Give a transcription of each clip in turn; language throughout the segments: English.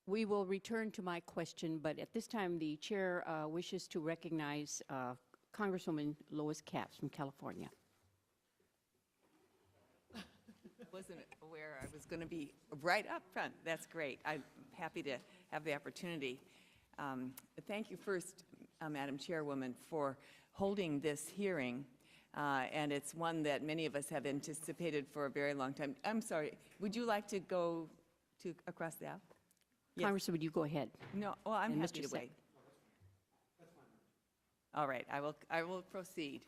We will return to my question, but at this time, the chair wishes to recognize Congresswoman Lois Capps from California. I wasn't aware I was going to be right up front. That's great. I'm happy to have the opportunity. Thank you first, Madam Chairwoman, for holding this hearing. And it's one that many of us have anticipated for a very long time. I'm sorry, would you like to go to across the aisle? Yes. Congressman, would you go ahead? No, well, I'm and happy Mr. to wait. All right, I will proceed.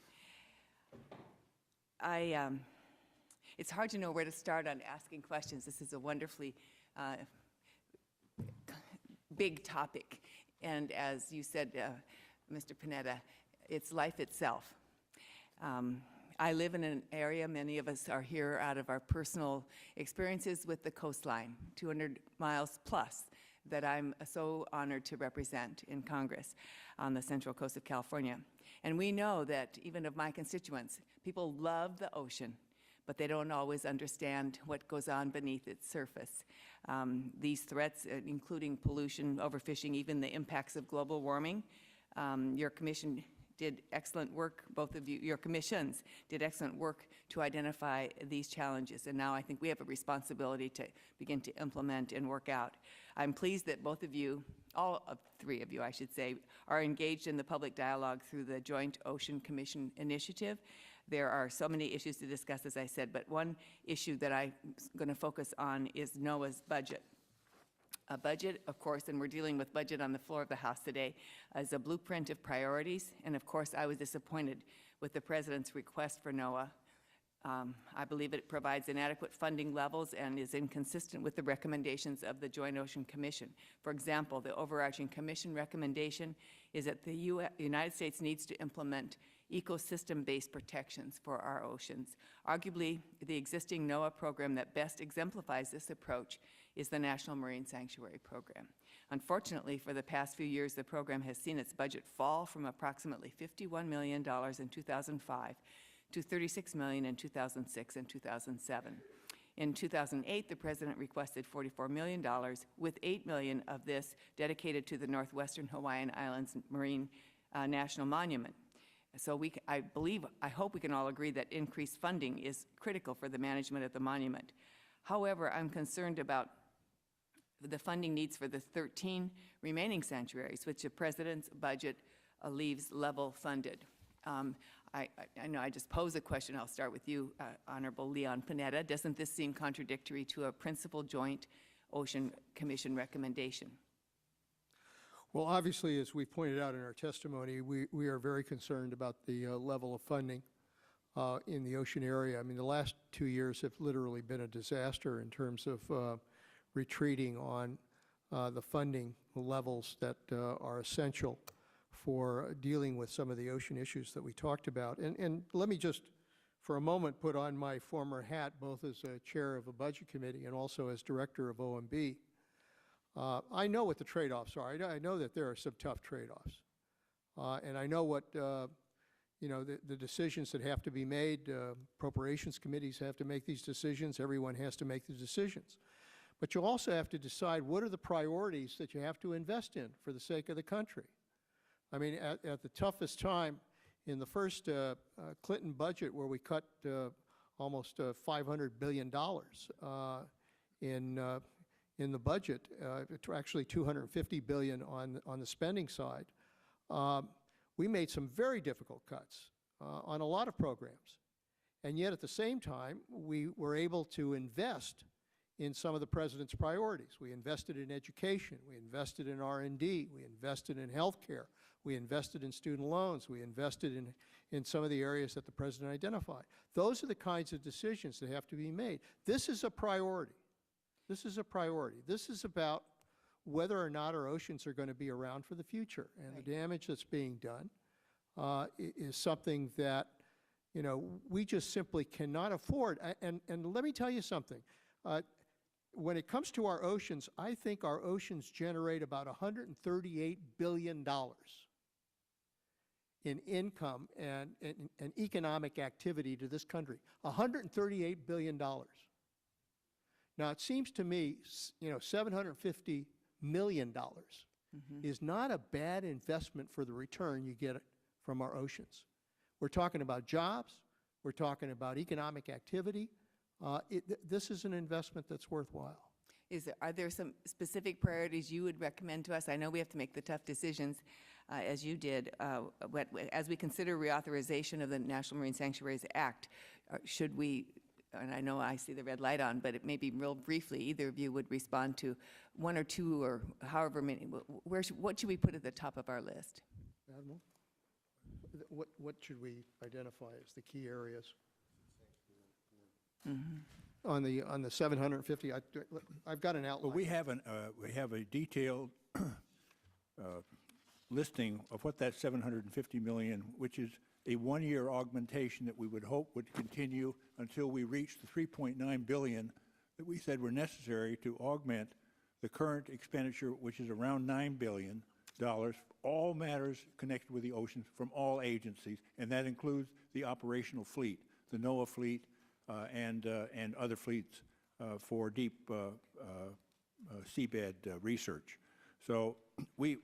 It's hard to know where to start on asking questions. This is a wonderfully big topic. And as you said, Mr. Panetta, it's life itself. I live in an area, many of us are here out of our personal experiences with the coastline, 200 miles plus, that I'm so honored to represent in Congress on the central coast of California. And we know that even of my constituents, people love the ocean, but they don't always understand what goes on beneath its surface. These threats, including pollution, overfishing, even the impacts of global warming, your commission did excellent work, both of you, your commissions did excellent work to identify these challenges, and now I think we have a responsibility to begin to implement and work out. I'm pleased that both of you, all of three of you, I should say, are engaged in the public dialogue through the Joint Ocean Commission Initiative. There are so many issues to discuss, as I said, but one issue that I'm going to focus on is NOAA's budget. A budget, of course, and we're dealing with budget on the floor of the House today, as a blueprint of priorities. And of course, I was disappointed with the President's request for NOAA. I believe it provides inadequate funding levels and is inconsistent with the recommendations of the Joint Ocean Commission. For example, the overarching Commission recommendation is that the United States needs to implement ecosystem-based protections for our oceans. Arguably, the existing NOAA program that best exemplifies this approach is the National Marine Sanctuary Program. Unfortunately, for the past few years, the program has seen its budget fall from approximately $51 million in 2005 to $36 million in 2006 and 2007. In 2008, the President requested $44 million, with $8 million of this dedicated to the Northwestern Hawaiian Islands Marine National Monument. So I hope we can all agree that increased funding is critical for the management of the monument. However, I'm concerned about the funding needs for the 13 remaining sanctuaries, which the President's budget leaves level funded. I know I just posed a question. I'll start with you, Honorable Leon Panetta. Doesn't this seem contradictory to a principal Joint Ocean Commission recommendation? Well, obviously, as we pointed out in our testimony, we are very concerned about the level of funding in the ocean area. I mean, the last 2 years have literally been a disaster in terms of retreating on the funding levels that are essential for dealing with some of the ocean issues that we talked about. And let me just, for a moment, put on my former hat, both as a chair of a budget committee and also as director of OMB. I know what the trade-offs are. I know that there are some tough trade-offs. And I know what, you know, the decisions that have to be made. Appropriations committees have to make these decisions. Everyone has to make the decisions. But you also have to decide what are the priorities that you have to invest in for the sake of the country. I mean, at the toughest time in the first Clinton budget, where we cut almost $500 billion in the budget, actually $250 billion on the spending side, we made some very difficult cuts on a lot of programs. And yet at the same time, we were able to invest in some of the President's priorities. We invested in education, we invested in R&D, we invested in health care, we invested in student loans, we invested in some of the areas that the President identified. Those are the kinds of decisions that have to be made. This is a priority. This is a priority. This is about whether or not our oceans are going to be around for the future. And the damage that's being done is something that, you know, we just simply cannot afford. And let me tell you something. When it comes to our oceans, I think our oceans generate about $138 billion in income and economic activity to this country. $138 billion. Now, it seems to me, you know, $750 million is not a bad investment for the return you get from our oceans. We're talking about jobs. We're talking about economic activity. This is an investment that's worthwhile. Are there some specific priorities you would recommend to us? I know we have to make the tough decisions, as you did, as we consider reauthorization of the National Marine Sanctuaries Act. Should we, and I know I see the red light on, but it may be real briefly, either of you would respond to one or two or however many. What should we put at the top of our list? Admiral? What should we identify as the key areas? On the 750, I've got an outline. Well, we have a detailed listing of what that 750 million, which is a one-year augmentation that we would hope would continue until we reach the 3.9 billion that we said were necessary to augment the current expenditure, which is around $9 billion, all matters connected with the oceans from all agencies, and that includes the operational fleet, the NOAA fleet, and other fleets for deep seabed research. So we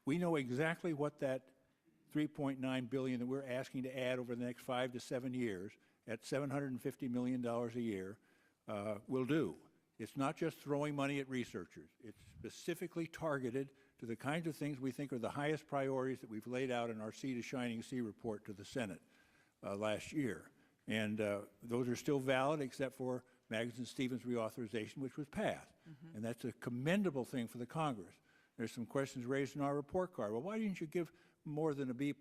know exactly what that 3.9 billion that we're asking to add over the next 5 to 7 years at $750 million a year will do. It's not just throwing money at researchers. It's specifically targeted to the kinds of things we think are the highest priorities that we've laid out in our Sea to Shining Sea report to the Senate last year. And those are still valid except for Magnuson-Stevens reauthorization, which was passed. And that's a commendable thing for the Congress. There's some questions raised in our report card. Well, why didn't you give more than a B+?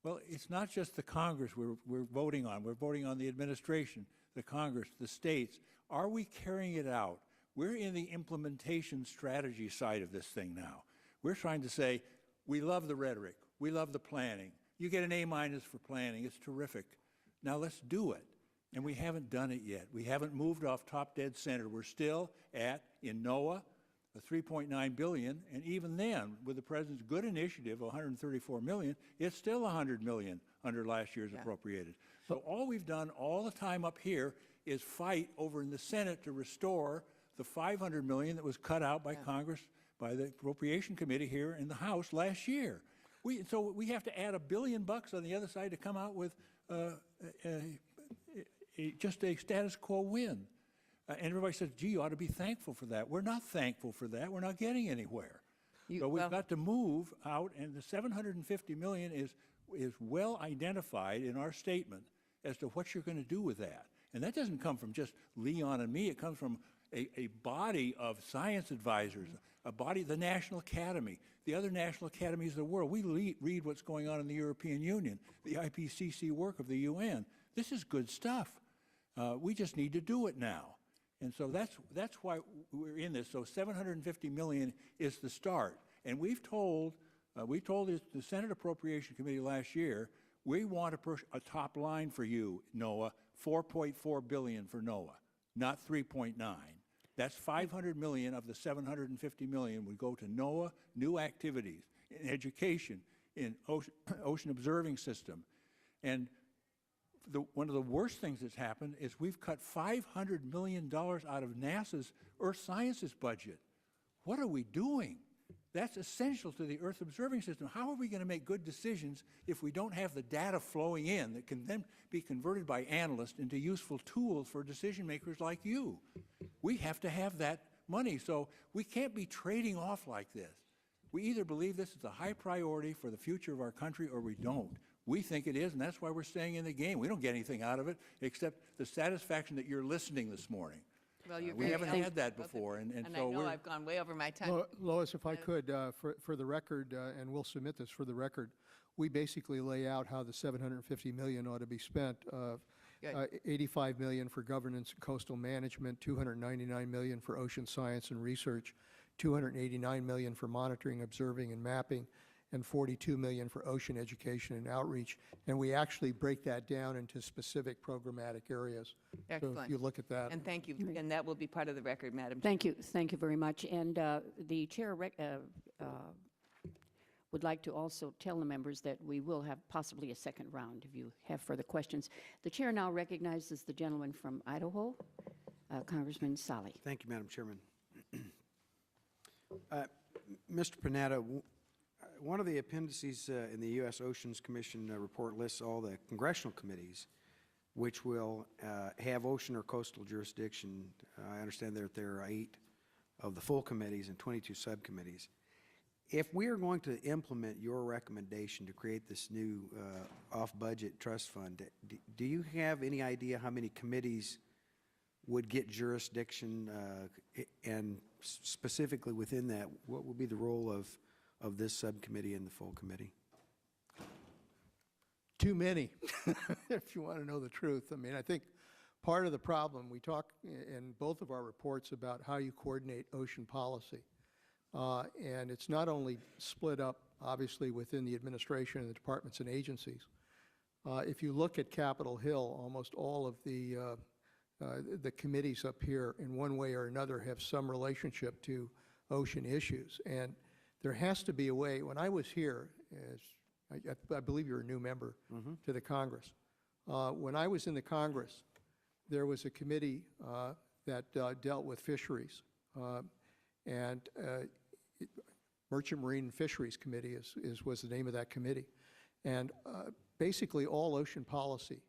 Well, it's not just the Congress we're voting on. We're voting on the administration, the Congress, the states. Are we carrying it out? We're in the implementation strategy side of this thing now. We're trying to say, we love the rhetoric. We love the planning. You get an A- for planning. It's terrific. Now let's do it. And we haven't done it yet. We haven't moved off top dead center. We're still at, in NOAA, a $3.9 billion, and even then, with the President's good initiative, $134 million, it's still $100 million under last year's appropriated. So all we've done all the time up here is fight over in the Senate to restore the $500 million that was cut out by Congress, by the Appropriation Committee here in the House last year. So we have to add $1 billion on the other side to come out with just a status quo win. And everybody says, gee, you ought to be thankful for that. We're not thankful for that. We're not getting anywhere. So we've got to move out, and the $750 million is well identified in our statement as to what you're going to do with that. And that doesn't come from just Leon and me. It comes from a body of science advisors, a body, the National Academy, the other national academies of the world. We read what's going on in the European Union, the IPCC work of the UN. This is good stuff. We just need to do it now. And so that's why we're in this. So $750 million is the start. And we told the Senate Appropriation Committee last year, we want to push a top line for you, NOAA, $4.4 billion for NOAA, not 3.9. That's $500 million of the $750 million would go to NOAA, new activities, in education, in ocean observing system. And one of the worst things that's happened is we've cut $500 million out of NASA's Earth Sciences budget. What are we doing? That's essential to the Earth observing system. How are we going to make good decisions if we don't have the data flowing in that can then be converted by analysts into useful tools for decision makers like you? We have to have that money, so we can't be trading off like this. We either believe this is a high priority for the future of our country or we don't. We think it is, and that's why we're staying in the game. We don't get anything out of it except the satisfaction that you're listening this morning. Well, we haven't had that before, and so I know I've gone way over my time. Lois, if I could, for the record, and we'll submit this for the record, we basically lay out how the $750 million ought to be spent. $85 million for governance and coastal management, $299 million for ocean science and research, $289 million for monitoring, observing, and mapping, and $42 million for ocean education and outreach. And we actually break that down into specific programmatic areas. Excellent. So if you look at that. And thank you. And that will be part of the record, Madam Thank you. Thank you very much. And the chair would like to also tell the members that we will have possibly a second round if you have further questions. The chair now recognizes the gentleman from Idaho, Congressman Sally. Thank you, Madam Chairman. Mr. Panetta, one of the appendices in the U.S. Oceans Commission report lists all the congressional committees which will have ocean or coastal jurisdiction. I understand that there are 8 of the full committees and 22 subcommittees. If we are going to implement your recommendation to create this new off-budget trust fund, do you have any idea how many committees would get jurisdiction, and specifically within that, what would be the role of this subcommittee and the full committee? Too many, if you want to know the truth. I mean, I think part of the problem, we talk in both of our reports about how you coordinate ocean policy. And it's not only split up, obviously, within the administration and the departments and agencies. If you look at Capitol Hill, almost all of the committees up here, in one way or another, have some relationship to ocean issues. And there has to be a way. When I was here, as I believe you're a new member to the Congress. When I was in the Congress, there was a committee that dealt with fisheries. And Merchant Marine and Fisheries Committee was the name of that committee. And basically all ocean policy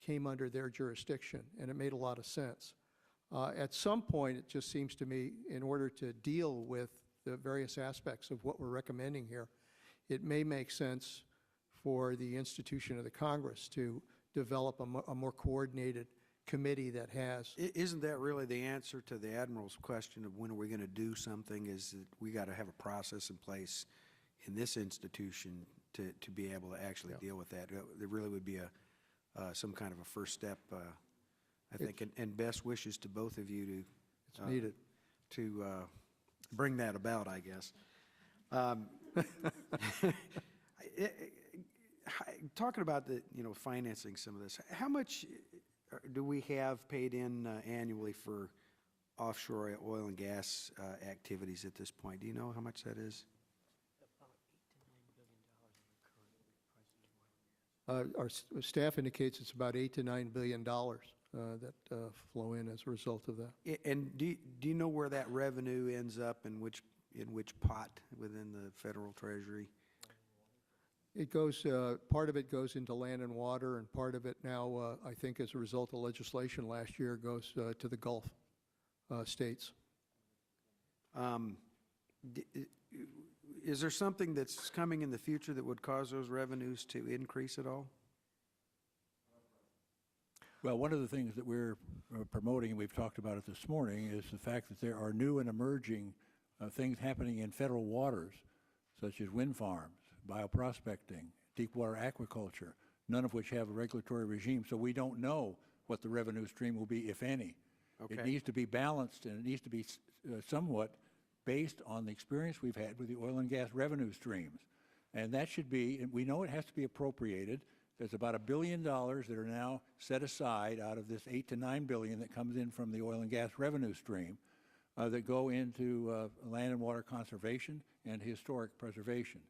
came under their jurisdiction, and it made a lot of sense. At some point, it just seems to me, in order to deal with the various aspects of what we're recommending here, it may make sense for the institution of the Congress to develop a more coordinated committee that has. Isn't that really the answer to the Admiral's question of when are we going to do something, is that we got to have a process in place in this institution to be able to actually deal with that? There really would be some kind of a first step, I think, and best wishes to both of you to bring that about, I guess. Talking about the financing some of this, how much do we have paid in annually for offshore oil and gas activities at this point? Do you know how much that is? Our staff indicates it's about $8 to $9 billion that flow in as a result of that. And do you know where that revenue ends up, in which pot within the federal treasury? It goes, part of it goes into land and water, and part of it now, I think as a result of legislation last year, goes to the Gulf states. Is there something that's coming in the future that would cause those revenues to increase at all? Well, one of the things that we're promoting, and we've talked about it this morning, is the fact that there are new and emerging things happening in federal waters, such as wind farms, bioprospecting, deepwater aquaculture, none of which have a regulatory regime, so we don't know what the revenue stream will be, if any. Okay. It needs to be balanced, and it needs to be somewhat based on the experience we've had with the oil and gas revenue streams. And that should be, and we know it has to be appropriated. There's about $1 billion that are now set aside out of this $8 to $9 billion that comes in from the oil and gas revenue stream that go into land and water conservation and historic preservation.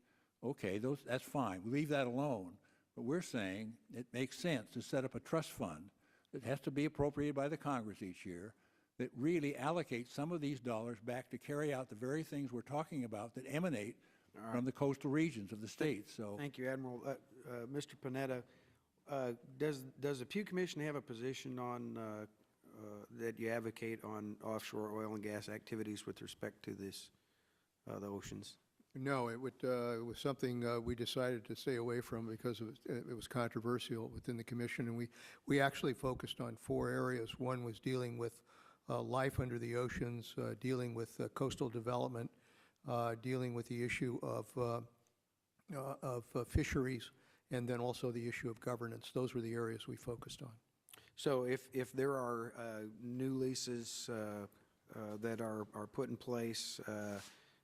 Okay, that's fine. We leave that alone. But we're saying it makes sense to set up a trust fund that has to be appropriated by the Congress each year that really allocates some of these dollars back to carry out the very things we're talking about that emanate from the coastal regions of the states. So, thank you, Admiral. Mr. Panetta, does the Pew Commission have a position on that you advocate on offshore oil and gas activities with respect to this, the oceans? No, it was something we decided to stay away from because it was controversial within the commission, and we actually focused on 4 areas. One was dealing with life under the oceans, dealing with coastal development, dealing with the issue of fisheries, and then also the issue of governance. Those were the areas we focused on. So if there are new leases that are put in place,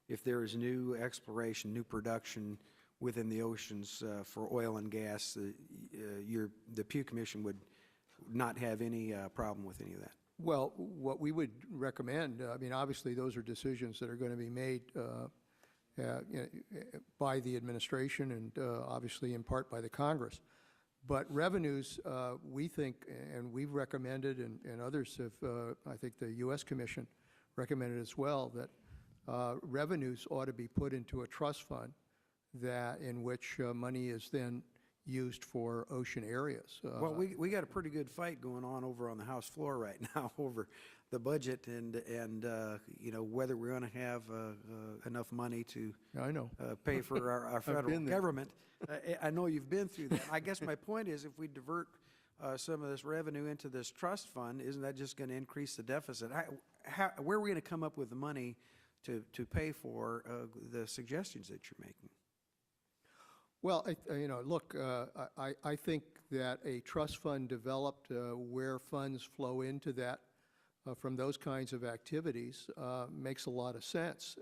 if there is new exploration, new production within the oceans for oil and gas, the Pew Commission would not have any problem with any of that? Well, what we would recommend, I mean, obviously those are decisions that are going to be made by the administration and obviously in part by the Congress. But revenues, we think, and we've recommended, and others have, I think the U.S. Commission recommended as well, that revenues ought to be put into a trust fund that in which money is then used for ocean areas. Well, we got a pretty good fight going on over on the House floor right now over the budget and you know, whether we're going to have enough money to I know. pay for our federal been there. government. I know you've been through that. I guess my point is, if we divert some of this revenue into this trust fund, isn't that just going to increase the deficit? Where are we going to come up with the money to pay for the suggestions that you're making? Well, you know, look, I think that a trust fund developed where funds flow into that from those kinds of activities makes a lot of sense.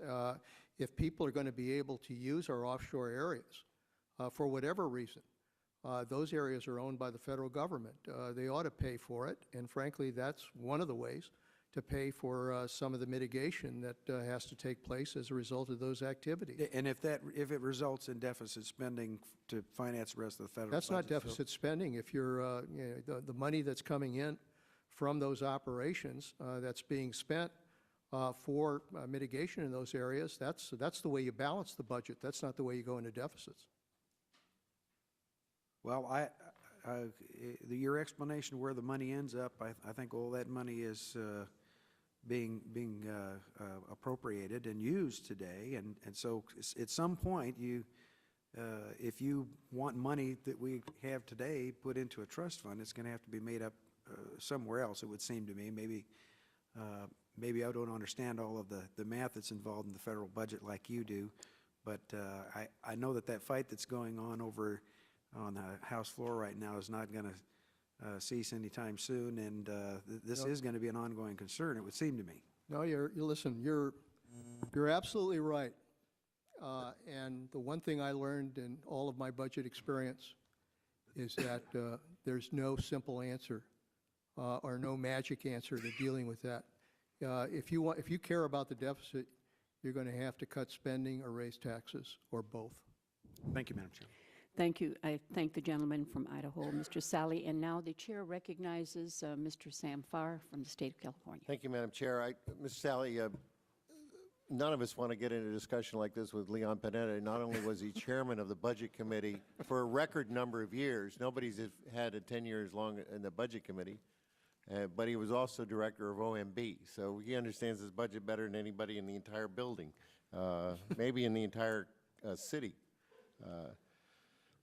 If people are going to be able to use our offshore areas for whatever reason, those areas are owned by the federal government. They ought to pay for it, and frankly, that's one of the ways to pay for some of the mitigation that has to take place as a result of those activities. And if it results in deficit spending to finance the rest of the federal That's not budget, deficit spending. If you're, you know, the money that's coming in from those operations that's being spent for mitigation in those areas, that's the way you balance the budget. That's not the way you go into deficits. Well, your explanation where the money ends up, I think all that money is being appropriated and used today, and so at some point, if you want money that we have today put into a trust fund, it's going to have to be made up somewhere else. It would seem to me. Maybe I don't understand all of the math that's involved in the federal budget like you do, but I know that fight that's going on over on the House floor right now is not going to cease anytime soon, and this is going to be an ongoing concern, it would seem to me. No, listen, you're absolutely right. And the one thing I learned in all of my budget experience is that there's no simple answer or no magic answer to dealing with that. If you care about the deficit, you're going to have to cut spending or raise taxes, or both. Thank you, Madam Chair. Thank you. I thank the gentleman from Idaho, Mr. Sally. And now the chair recognizes Mr. Sam Farr from the state of California. Thank you, Madam Chair. Ms. Sally, none of us want to get into a discussion like this with Leon Panetta. Not only was he chairman of the Budget Committee for a record number of years, nobody's had a 10 years long in the Budget Committee, but he was also director of OMB. So he understands his budget better than anybody in the entire building, maybe in the entire city.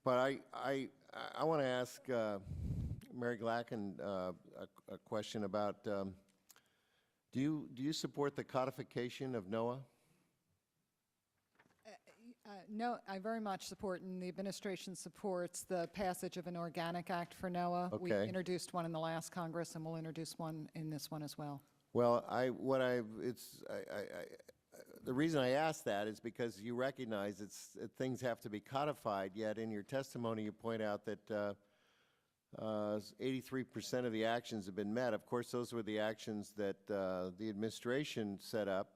But I want to ask Mary Glackin a question about, do you support the codification of NOAA? No, I very much support, and the administration supports the passage of an Organic Act for NOAA. Okay. We introduced one in the last Congress, and we'll introduce one in this one as well. Well, the reason I ask that is because you recognize things have to be codified, yet in your testimony you point out that 83% of the actions have been met. Of course, those were the actions that the administration set up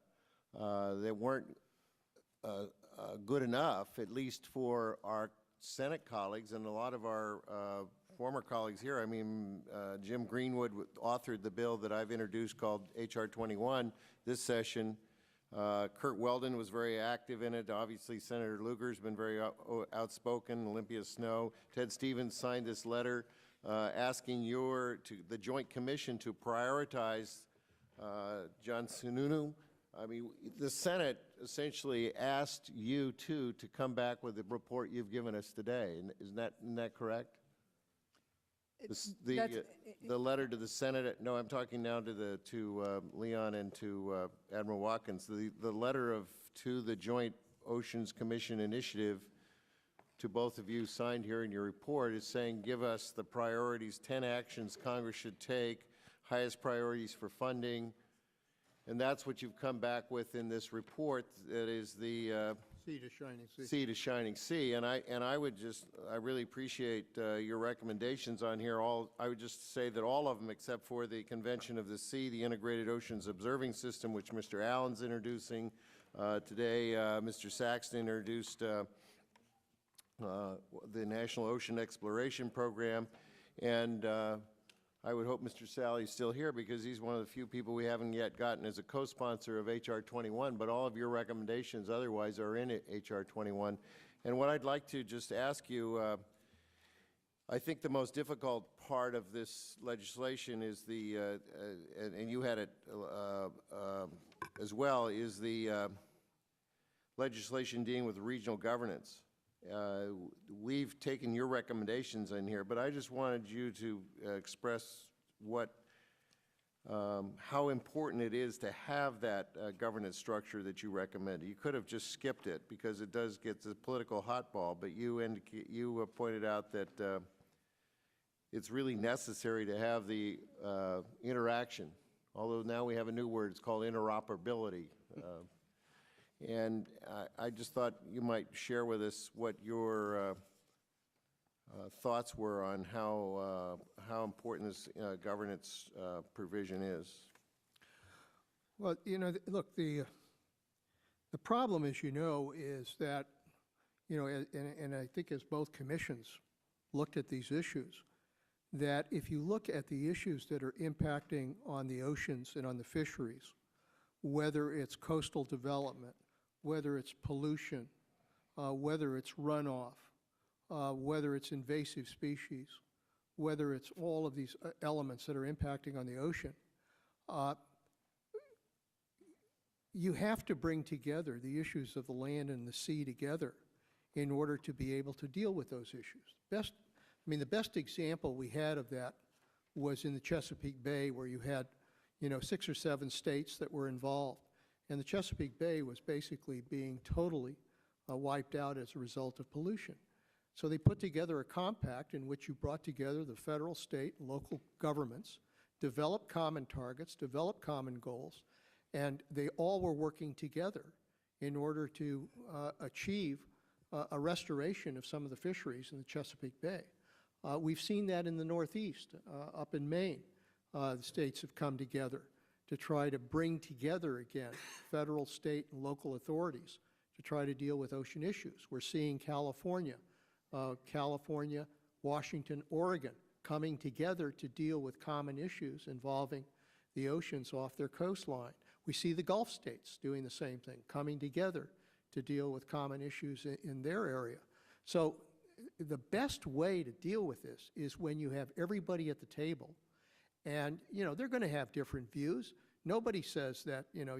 that weren't good enough, at least for our Senate colleagues and a lot of our former colleagues here. I mean, Jim Greenwood authored the bill that I've introduced called H.R. 21 this session. Kurt Weldon was very active in it. Obviously, Senator Lugar's been very outspoken. Olympia Snow. Ted Stevens signed this letter asking the Joint Commission to prioritize John Sununu. I mean, the Senate essentially asked you to come back with the report you've given us today. Isn't that correct? The letter to the Senate. No, I'm talking now to Leon and to Admiral Watkins. The letter to the Joint Oceans Commission Initiative to both of you signed here in your report is saying, give us the priorities, 10 actions Congress should take, highest priorities for funding, and that's what you've come back with in this report. That is the Sea to shining sea. Sea to shining sea, and I really appreciate your recommendations on here. I would just say that all of them, except for the Convention of the Sea, the Integrated Oceans Observing System, which Mr. Allen's introducing today. Mr. Saxton introduced the National Ocean Exploration Program, and I would hope Mr. Sally's still here because he's one of the few people we haven't yet gotten as a co-sponsor of H.R. 21, but all of your recommendations otherwise are in H.R. 21. And what I'd like to just ask you, I think the most difficult part of this legislation is the, and you had it as well, is the legislation dealing with regional governance. We've taken your recommendations in here, but I just wanted you to express what, how important it is to have that governance structure that you recommend. You could have just skipped it because it does get the political hotball, but you pointed out that it's really necessary to have the interaction, although now we have a new word, it's called interoperability. And I just thought you might share with us what your thoughts were on how important this governance provision is. Well, you know, look, the problem, as you know, is that, you know, and I think as both commissions looked at these issues, that if you look at the issues that are impacting on the oceans and on the fisheries, whether it's coastal development, whether it's pollution, whether it's runoff, whether it's invasive species, whether it's all of these elements that are impacting on the ocean, you have to bring together the issues of the land and the sea together in order to be able to deal with those issues. The best example we had of that was in the Chesapeake Bay, where you had, you know, 6 or 7 states that were involved. And the Chesapeake Bay was basically being totally wiped out as a result of pollution. So they put together a compact in which you brought together the federal, state, and local governments, developed common targets, developed common goals, and they all were working together in order to achieve a restoration of some of the fisheries in the Chesapeake Bay. We've seen that in the Northeast, up in Maine. The states have come together to try to bring together again federal, state, and local authorities to try to deal with ocean issues. We're seeing California, Washington, Oregon coming together to deal with common issues involving the oceans off their coastline. We see the Gulf states doing the same thing, coming together to deal with common issues in their area. So the best way to deal with this is when you have everybody at the table. And, you know, they're going to have different views. Nobody says that, you know,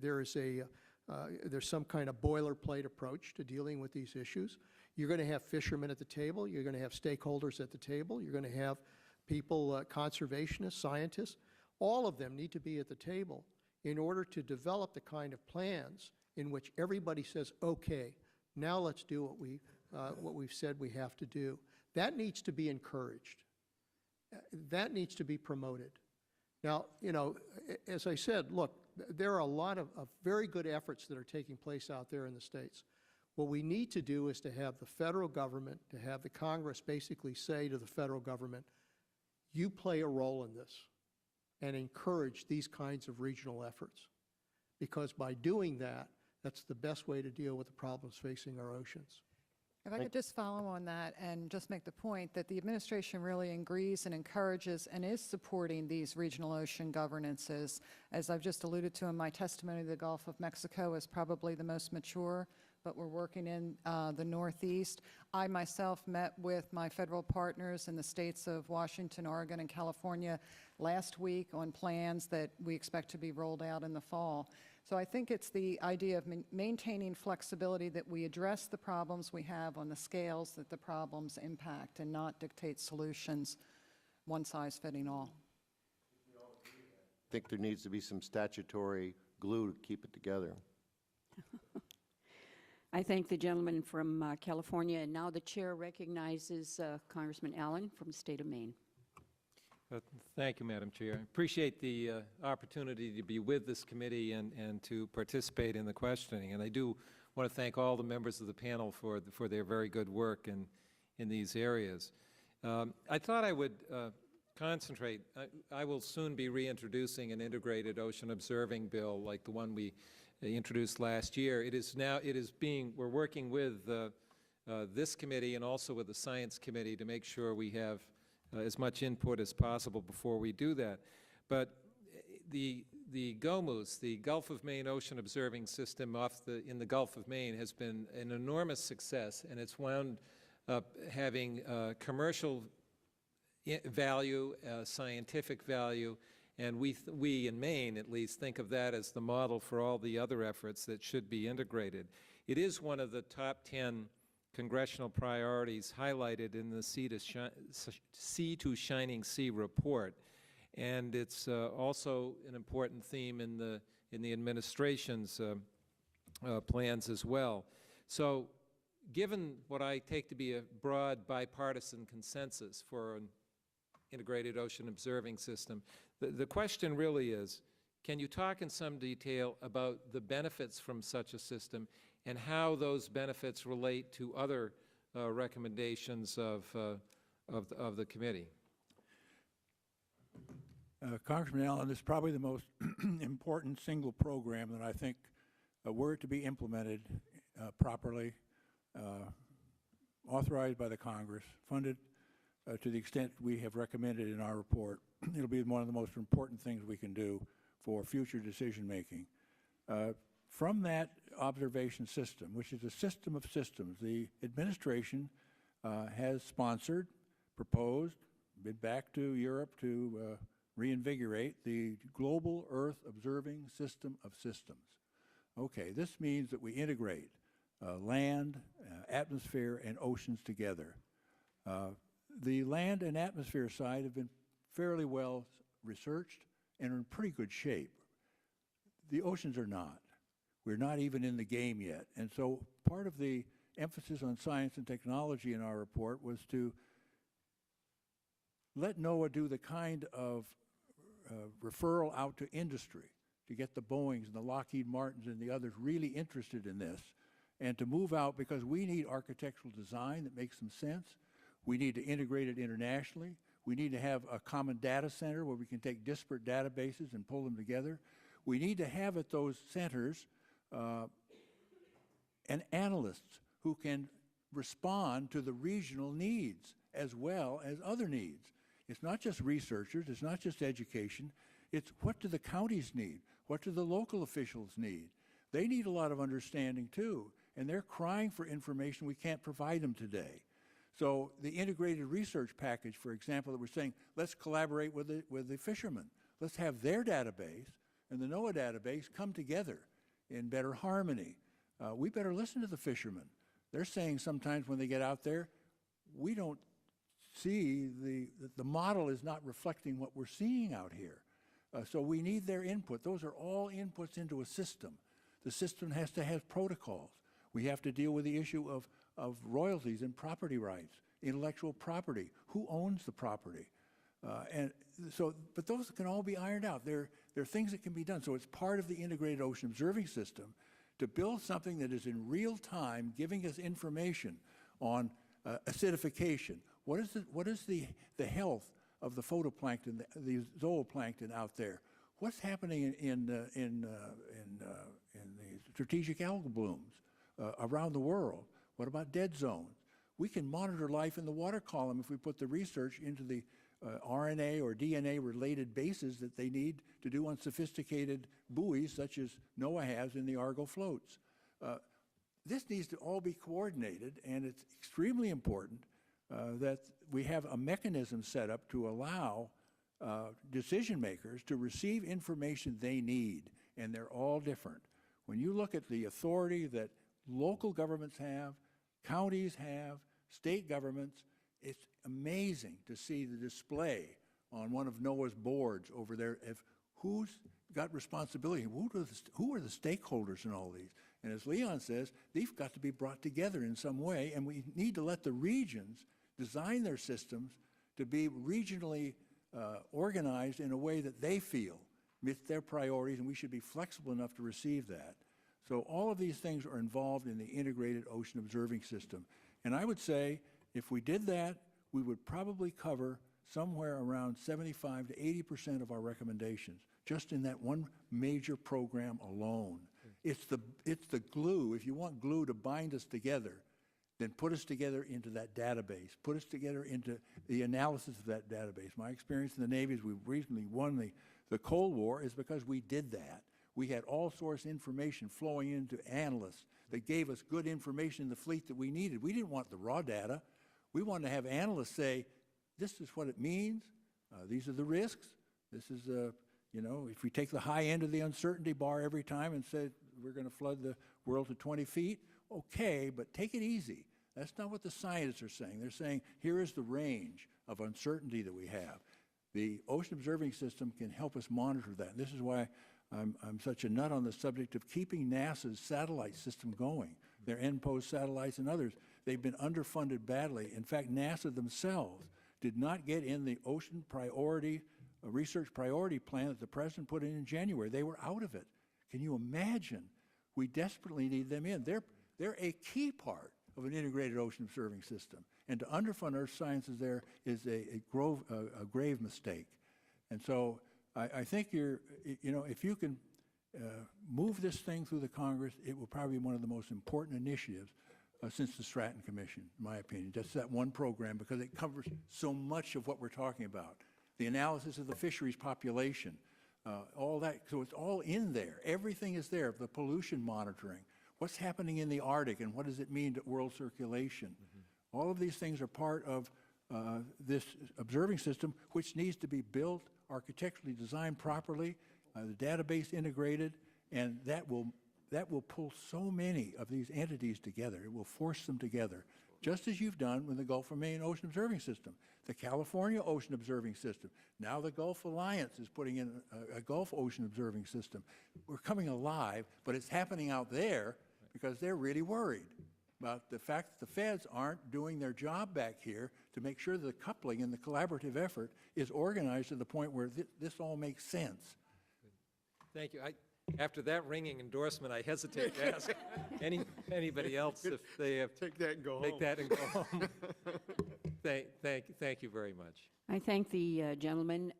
there's some kind of boilerplate approach to dealing with these issues. You're going to have fishermen at the table. You're going to have stakeholders at the table. You're going to have people, conservationists, scientists. All of them need to be at the table in order to develop the kind of plans in which everybody says, okay, now let's do what we've said we have to do. That needs to be encouraged. That needs to be promoted. Now, you know, as I said, look, there are a lot of very good efforts that are taking place out there in the states. What we need to do is to have the federal government, to have the Congress basically say to the federal government, you play a role in this and encourage these kinds of regional efforts. Because by doing that, that's the best way to deal with the problems facing our oceans. If I could just follow on that and just make the point that the administration really agrees and encourages and is supporting these regional ocean governances. As I've just alluded to in my testimony, the Gulf of Mexico is probably the most mature, but we're working in the Northeast. I myself met with my federal partners in the states of Washington, Oregon, and California last week on plans that we expect to be rolled out in the fall. So I think it's the idea of maintaining flexibility, that we address the problems we have on the scales that the problems impact and not dictate solutions, one size fitting all. I think there needs to be some statutory glue to keep it together. I thank the gentleman from California, and now the chair recognizes Congressman Allen from the state of Maine. Thank you, Madam Chair. I appreciate the opportunity to be with this committee and to participate in the questioning. And I do want to thank all the members of the panel for their very good work in these areas. I thought I would concentrate. I will soon be reintroducing an integrated ocean observing bill like the one we introduced last year. We're working with this committee and also with the Science Committee to make sure we have as much input as possible before we do that. But the GOMOS, the Gulf of Maine Ocean Observing System in the Gulf of Maine, has been an enormous success, and it's wound up having commercial value, scientific value, and we in Maine at least think of that as the model for all the other efforts that should be integrated. It is one of the top 10 congressional priorities highlighted in the Sea to Shining Sea report, and it's also an important theme in the administration's plans as well. So given what I take to be a broad bipartisan consensus for an integrated ocean observing system, the question really is, can you talk in some detail about the benefits from such a system and how those benefits relate to other recommendations of the committee? Congressman Allen, this is probably the most important single program that I think, were it to be implemented properly, authorized by the Congress, funded to the extent we have recommended in our report, it'll be one of the most important things we can do for future decision making. From that observation system, which is a system of systems, the administration has sponsored, proposed, been back to Europe to reinvigorate the Global Earth Observing System of Systems. Okay, this means that we integrate land, atmosphere, and oceans together. The land and atmosphere side have been fairly well researched and are in pretty good shape. The oceans are not. We're not even in the game yet. And so part of the emphasis on science and technology in our report was to let NOAA do the kind of referral out to industry to get the Boeings and the Lockheed Martins and the others really interested in this, and to move out, because we need architectural design that makes some sense. We need to integrate it internationally. We need to have a common data center where we can take disparate databases and pull them together. We need to have at those centers and analysts who can respond to the regional needs as well as other needs. It's not just researchers, it's not just education, it's what do the counties need? What do the local officials need? They need a lot of understanding too, and they're crying for information we can't provide them today. So the integrated research package, for example, that we're saying, let's collaborate with the fishermen. Let's have their database and the NOAA database come together in better harmony. We better listen to the fishermen. They're saying sometimes when they get out there, we don't see the model is not reflecting what we're seeing out here. So we need their input. Those are all inputs into a system. The system has to have protocols. We have to deal with the issue of royalties and property rights, intellectual property, who owns the property. But those can all be ironed out. There are things that can be done. So it's part of the integrated ocean observing system to build something that is in real time giving us information on acidification. What is the health of the photoplankton, the zooplankton out there? What's happening in the strategic algal blooms around the world? What about dead zones? We can monitor life in the water column if we put the research into the RNA or DNA related bases that they need to do on sophisticated buoys such as NOAA has in the Argo floats. This needs to all be coordinated, and it's extremely important that we have a mechanism set up to allow decision makers to receive information they need, and they're all different. When you look at the authority that local governments have, counties have, state governments, it's amazing to see the display on one of NOAA's boards over there of who's got responsibility, who are the stakeholders in all these. And as Leon says, they've got to be brought together in some way, and we need to let the regions design their systems to be regionally organized in a way that they feel meets their priorities, and we should be flexible enough to receive that. So all of these things are involved in the integrated ocean observing system. And I would say if we did that, we would probably cover somewhere around 75 to 80% of our recommendations, just in that one major program alone. It's the glue. If you want glue to bind us together, then put us together into that database, put us together into the analysis of that database. My experience in the Navy is we recently won the Cold War is because we did that. We had all source information flowing into analysts that gave us good information in the fleet that we needed. We didn't want the raw data. We wanted to have analysts say, this is what it means, these are the risks, this is, you know, if we take the high end of the uncertainty bar every time and say we're going to flood the world to 20 feet, okay, but take it easy. That's not what the scientists are saying. They're saying, here is the range of uncertainty that we have. The Ocean Observing System can help us monitor that. And this is why I'm such a nut on the subject of keeping NASA's satellite system going, their NPOS satellites and others. They've been underfunded badly. In fact, NASA themselves did not get in the ocean priority, research priority plan that the president put in January. They were out of it. Can you imagine? We desperately need them in. They're a key part of an integrated ocean observing system. And to underfund Earth sciences there is a grave mistake. And so I think you know, if you can move this thing through the Congress, it will probably be one of the most important initiatives since the Stratton Commission, in my opinion. Just that one program, because it covers so much of what we're talking about. The analysis of the fisheries population, all that, so it's all in there. Everything is there, the pollution monitoring, what's happening in the Arctic and what does it mean to world circulation. All of these things are part of this observing system, which needs to be built, architecturally designed properly, the database integrated, and that will pull so many of these entities together. It will force them together, just as you've done with the Gulf of Maine Ocean Observing System, the California Ocean Observing System. Now the Gulf Alliance is putting in a Gulf Ocean Observing System. We're coming alive, but it's happening out there because they're really worried about the fact that the feds aren't doing their job back here to make sure that the coupling and the collaborative effort is organized to the point where this all makes sense. Thank you. After that ringing endorsement, I hesitate to ask anybody else if they have Take that and go home. take that and go home. Thank you very much. I thank the gentleman.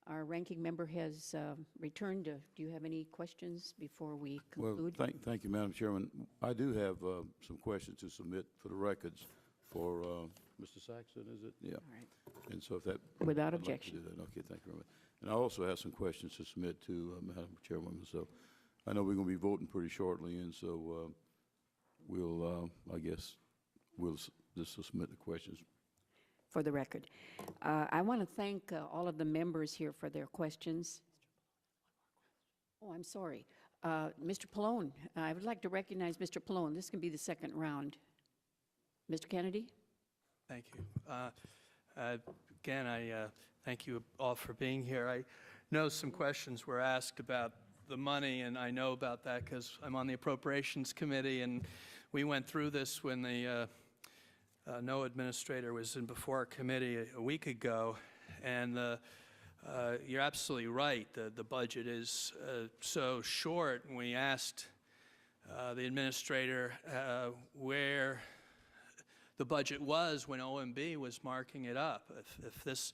Our ranking member has returned. Do you have any questions before we conclude? Well, thank you, Madam Chairman. I do have some questions to submit for the records for Mr. Saxon, is it? Yeah. All right. And so if that... Without I'd like to objection. do that. Okay, thank you very much. And I also have some questions to submit to Madam Chairwoman. So I know we're going to be voting pretty shortly, and so we'll, I guess, we'll just submit the questions. For the record. I want to thank all of the members here for their questions. Oh, I'm sorry. Mr. Pallone, I would like to recognize Mr. Pallone. This can be the second round. Mr. Kennedy? Thank you. Again, I thank you all for being here. I know some questions were asked about the money, and I know about that because I'm on the Appropriations Committee, and we went through this when the no administrator was in before our committee a week ago, and you're absolutely right. The budget is so short, and we asked the administrator where the budget was when OMB was marking it up. If this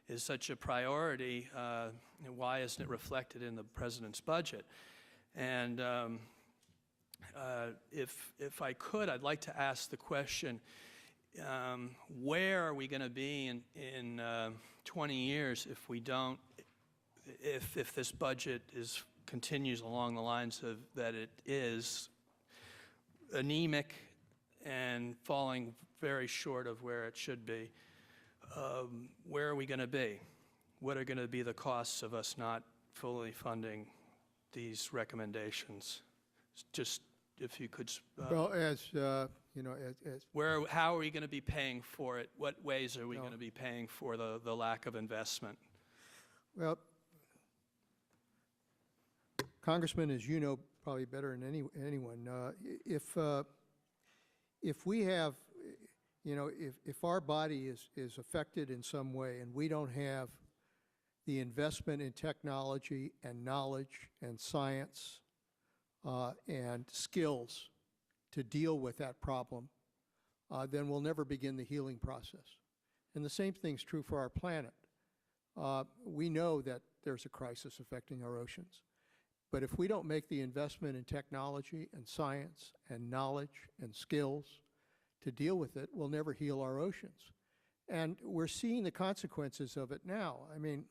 is such a priority, why isn't it reflected in the president's budget? And if I could, I'd like to ask the question, where are we going to be in 20 years if we don't, if this budget continues along the lines of that it is anemic and falling very short of where it should be? Where are we going to be? What are going to be the costs of us not fully funding these recommendations? Just if you could. Well, as you know, How are we going to be paying for it? What ways are we going to be paying for the lack of investment? well, Congressman, as you know probably better than anyone, if we have, you know, if our body is affected in some way and we don't have the investment in technology and knowledge and science and skills to deal with that problem, then we'll never begin the healing process. And the same thing's true for our planet. We know that there's a crisis affecting our oceans. But if we don't make the investment in technology and science and knowledge and skills to deal with it will never heal our oceans. And we're seeing the consequences of it now. I mean,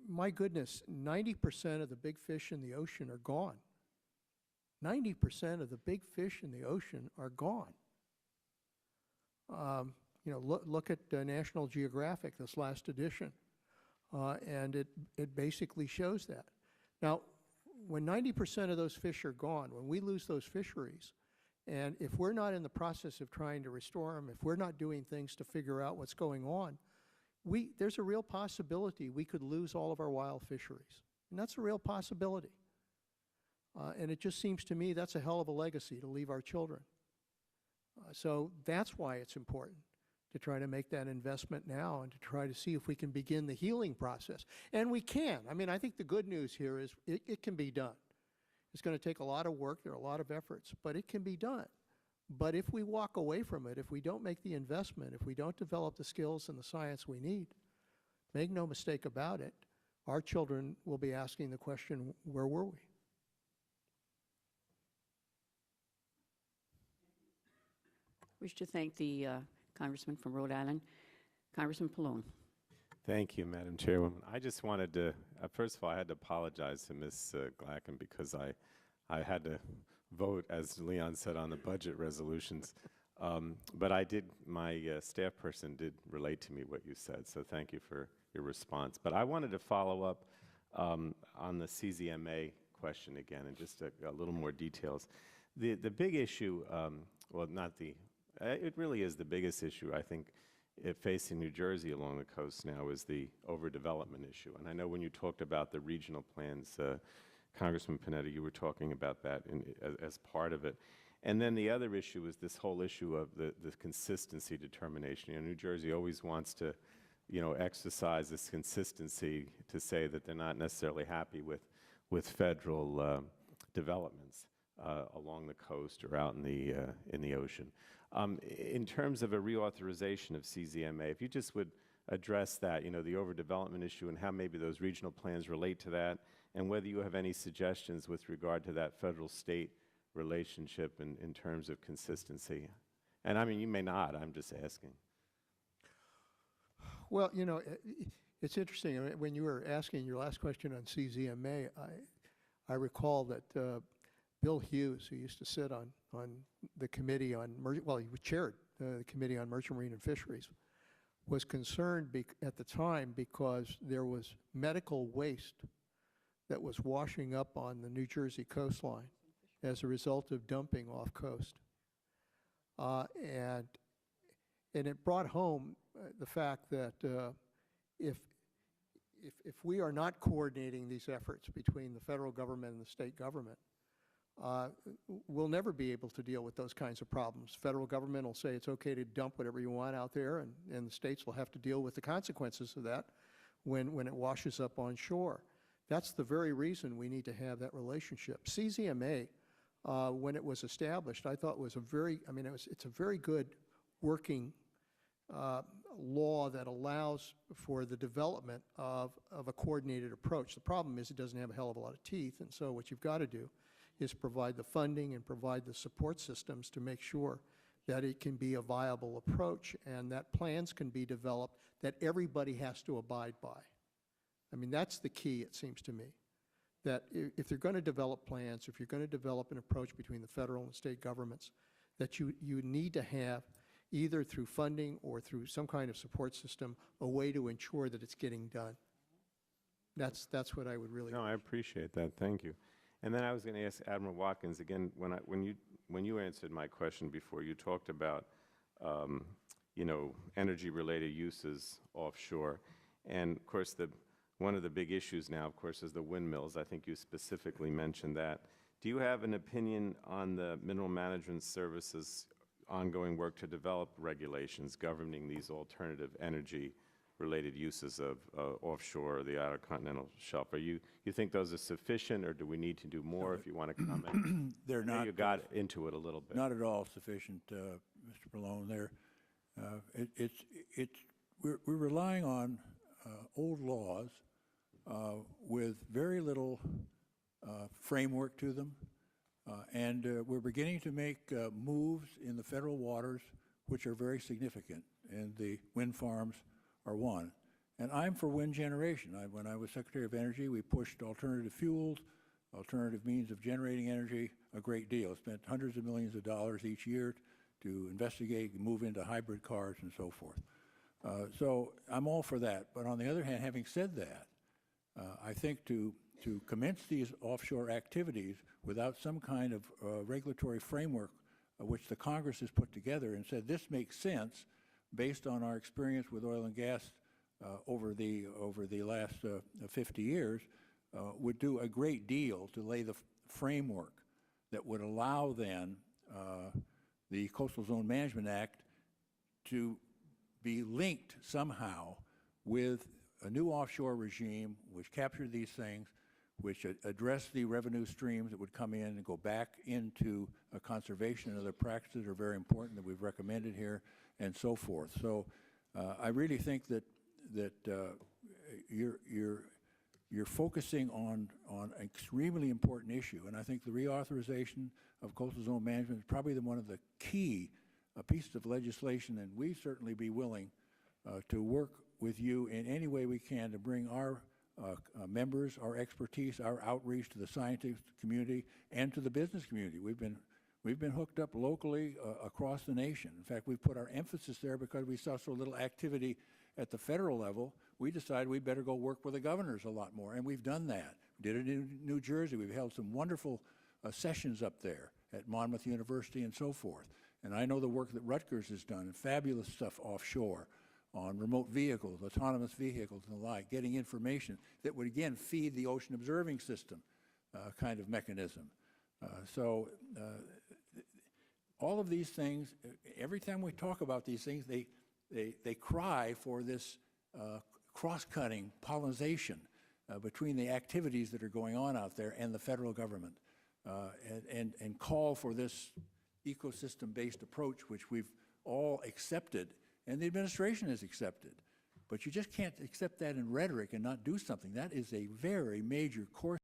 my goodness, 90% of the big fish in the ocean are gone. 90% of the big fish in the ocean are gone. You know, look at National Geographic, this last edition, and it basically shows that. Now, when 90% of those fish are gone, when we lose those fisheries, and if we're not in the process of trying to restore them, if we're not doing things to figure out what's going on, there's a real possibility we could lose all of our wild fisheries. And that's a real possibility. And it just seems to me that's a hell of a legacy to leave our children. So that's why it's important to try to make that investment now and to try to see if we can begin the healing process. And we can. I mean, I think the good news here is it can be done. It's going to take a lot of work, there are a lot of efforts, but it can be done. But if we walk away from it, if we don't make the investment, if we don't develop the skills and the science we need, make no mistake about it, our children will be asking the question, where were we? Wish to thank the Congressman from Rhode Island, Congressman Pallone. Thank you, Madam Chairwoman. I just wanted to, first of all, I had to apologize to Ms. Glackin because I had to vote, as Leon said, on the budget resolutions. But I did, my staff person did relate to me what you said, so thank you for your response. But I wanted to follow up on the CZMA question again, and just a little more details. The big issue, well, not the, it really is the biggest issue, I think, facing New Jersey along the coast now is the overdevelopment issue. And I know when you talked about the regional plans, Congressman Panetta, you were talking about that as part of it. And then the other issue is this whole issue of the consistency determination. You know, New Jersey always wants to, you know, exercise this consistency to say that they're not necessarily happy with federal developments along the coast or out in the ocean. In terms of a reauthorization of CZMA, if you just would address that, you know, the overdevelopment issue and how maybe those regional plans relate to that, and whether you have any suggestions with regard to that federal-state relationship in terms of consistency. And I mean, you may not, I'm just asking. Well, you know, it's interesting. When you were asking your last question on CZMA, I recall that Bill Hughes, who used to sit on the committee on, well, he chaired the Committee on Merchant Marine and Fisheries, was concerned at the time because there was medical waste that was washing up on the New Jersey coastline as a result of dumping off coast. And it brought home the fact that if we are not coordinating these efforts between the federal government and the state government, we'll never be able to deal with those kinds of problems. Federal government will say it's okay to dump whatever you want out there, and the states will have to deal with the consequences of that when it washes up on shore. That's the very reason we need to have that relationship. CZMA, when it was established, I thought was a very, I mean, it's a very good working law that allows for the development of a coordinated approach. The problem is it doesn't have a hell of a lot of teeth, and so what you've got to do is provide the funding and provide the support systems to make sure that it can be a viable approach and that plans can be developed that everybody has to abide by. I mean, that's the key, it seems to me, that if you're going to develop plans, if you're going to develop an approach between the federal and state governments, that you need to have, either through funding or through some kind of support system, a way to ensure that it's getting done. That's what I would really. No, I appreciate that. Thank you. And then I was going to ask Admiral Watkins again. When you answered my question before, you talked about you know, energy-related uses offshore, and of course one of the big issues now, of course, is the windmills. I think you specifically mentioned that. Do you have an opinion on the Mineral Management Service's ongoing work to develop regulations governing these alternative energy-related uses of offshore or the outer continental shelf? You think those are sufficient, or do we need to do more? If you want to comment. They're not. You got into it a little bit. Not at all sufficient, Mr. Pallone. We're relying on old laws with very little framework to them. We're beginning to make moves in the federal waters, which are very significant, and the wind farms are one. And I'm for wind generation. When I was Secretary of Energy, we pushed alternative fuels, alternative means of generating energy a great deal. Spent hundreds of millions of dollars each year to investigate and move into hybrid cars and so forth. So I'm all for that. But on the other hand, having said that, I think to commence these offshore activities without some kind of regulatory framework which the Congress has put together and said this makes sense based on our experience with oil and gas over the last 50 years, would do a great deal to lay the framework that would allow then the Coastal Zone Management Act to be linked somehow with a new offshore regime which captured these things, which address the revenue streams that would come in and go back into conservation and other practices that are very important that we've recommended here, and so forth. So I really think that you're focusing on an extremely important issue, and I think the reauthorization of coastal zone management is probably one of the key pieces of legislation, and we certainly be willing to work with you in any way we can to bring our members, our expertise, our outreach to the scientific community and to the business community. We've been hooked up locally across the nation. In fact, we've put our emphasis there because we saw so little activity at the federal level. We decided we better go work with the governors a lot more, and we've done that. We did it in New Jersey. We've held some wonderful sessions up there at Monmouth University and so forth. And I know the work that Rutgers has done, fabulous stuff offshore on remote vehicles, autonomous vehicles and the like, getting information that would, again, feed the ocean observing system kind of mechanism. All of these things, every time we talk about these things, they cry for this cross-cutting pollination between the activities that are going on out there and the federal government, and call for this ecosystem-based approach, which we've all accepted and the administration has accepted. But you just can't accept that in rhetoric and not do something. That is a very major course